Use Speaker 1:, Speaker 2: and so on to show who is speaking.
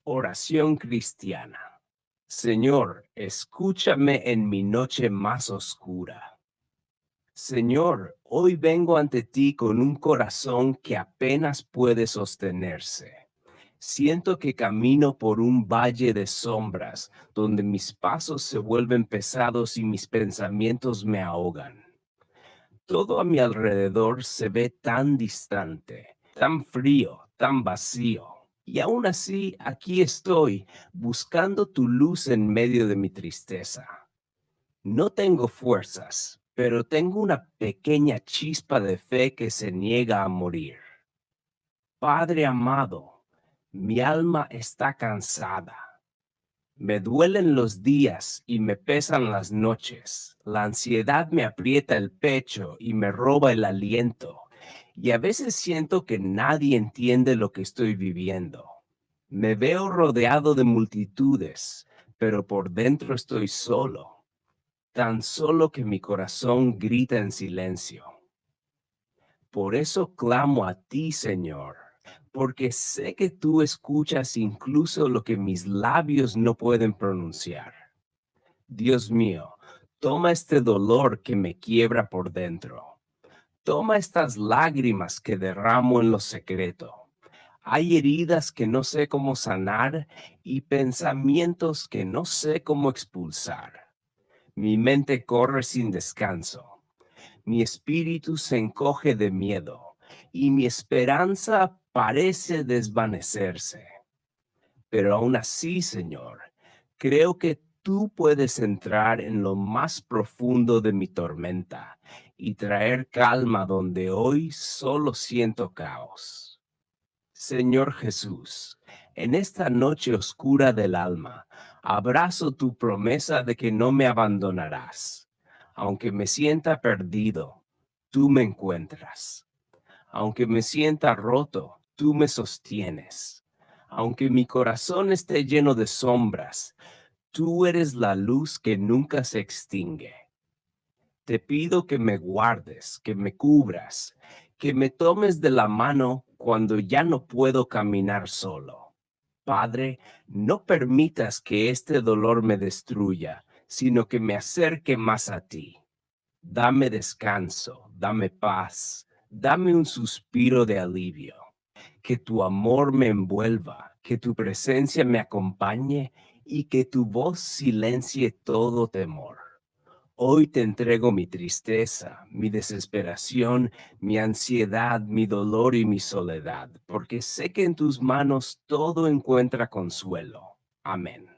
Speaker 1: Oración cristiana. Señor, escúchame en mi noche más oscura. Señor, hoy vengo ante ti con un corazón que apenas puede sostenerse. Siento que camino por un valle de sombras, donde mis pasos se vuelven pesados y mis pensamientos me ahogan. Todo a mi alrededor se ve tan distante, tan frío, tan vacío. Y aún así, aquí estoy, buscando tu luz en medio de mi tristeza. No tengo fuerzas, pero tengo una pequeña chispa de fe que se niega a morir. Padre amado, mi alma está cansada. Me duelen los días y me pesan las noches. La ansiedad me aprieta el pecho y me roba el aliento. Y a veces siento que nadie entiende lo que estoy viviendo. Me veo rodeado de multitudes, pero por dentro estoy solo, tan solo que mi corazón grita en silencio. Por eso clamo a ti, Señor, porque sé que tú escuchas incluso lo que mis labios no pueden pronunciar. Dios mío, toma este dolor que me quiebra por dentro. Toma estas lágrimas que derramo en lo secreto. Hay heridas que no sé cómo sanar y pensamientos que no sé cómo expulsar. Mi mente corre sin descanso. Mi espíritu se encoge de miedo y mi esperanza parece desvanecerse. Pero aún así, Señor, creo que tú puedes entrar en lo más profundo de mi tormenta y traer calma donde hoy solo siento caos. Señor Jesús, en esta noche oscura del alma, abrazo tu promesa de que no me abandonarás. Aunque me sienta perdido, tú me encuentras. Aunque me sienta roto, tú me sostienes. Aunque mi corazón esté lleno de sombras, tú eres la luz que nunca se extingue. Te pido que me guardes, que me cubras, que me tomes de la mano cuando ya no puedo caminar solo. Padre, no permitas que este dolor me destruya, sino que me acerque más a ti. Dame descanso, dame paz, dame un suspiro de alivio. Que tu amor me envuelva, que tu presencia me acompañe y que tu voz silencie todo temor. Hoy te entrego mi tristeza, mi desesperación, mi ansiedad, mi dolor y mi soledad, porque sé que en tus manos todo encuentra consuelo. Amén.